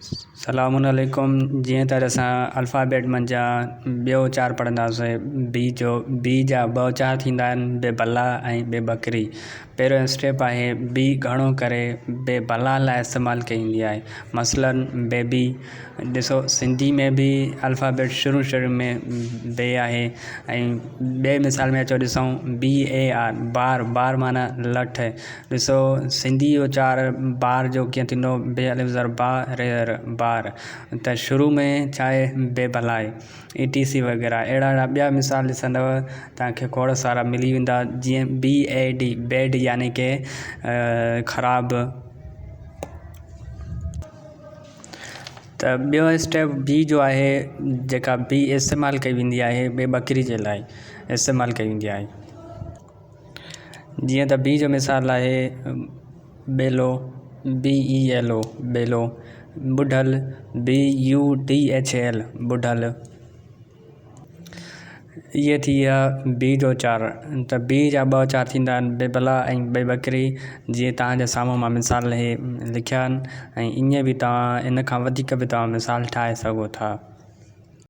सलामुअलैकुम। जीअं त असां अल्फ़ाबेट मंझां ॿियो 4 पढ़ंदासीं बी जा 2 4 थींदा आहिनि, बेबला ऐं बेबकरी। पहिरियों स्टेप आहे बी घणो करे बेबला लाइ इस्तेमालु कई वेंदी आहे। मसलन बेबी, ॾिसो सिंधी में बि अल्फ़ाबेट शुरू में बे आहे। ऐं ॿिए मिसाल में अचो ॾिसूं BAR, बार माना लठ। ॾिसो सिंधी उचार बार जो कीअं थींदो, बे अलिफ ज़र बा रे बार। त शुरू में छा आहे बेबला आहे, ETC वग़ैरह। अहिड़ा ॿिया मिसाल ॾिसंदव तव्हांखे खोड़ सारा मिली वेंदा। जीअं BAD, बैड यानी कि ख़राबु। त ॿियो स्टेप बी जो आहे, जेका बी इस्तेमालु कई वेंदी आहे बेबकरी जे लाइ इस्तेमालु कई वेंदी आहे। जीअं त बी जो मिसाल आहे बेलो, BELO बेलो। बुढ़ल, BUDHL बुढ़ल। इहे थी विया बी जो 4। त बी जा 2 4 थींदा आहिनि, बेबला ऐं बेबकरी। जीअं तव्हांजे साम्हूं मां मिसाल लिखिया आहिनि, ऐं ईअं बि तव्हां इन खां वधीक बि तव्हां मिसाल ठाहे सघो था।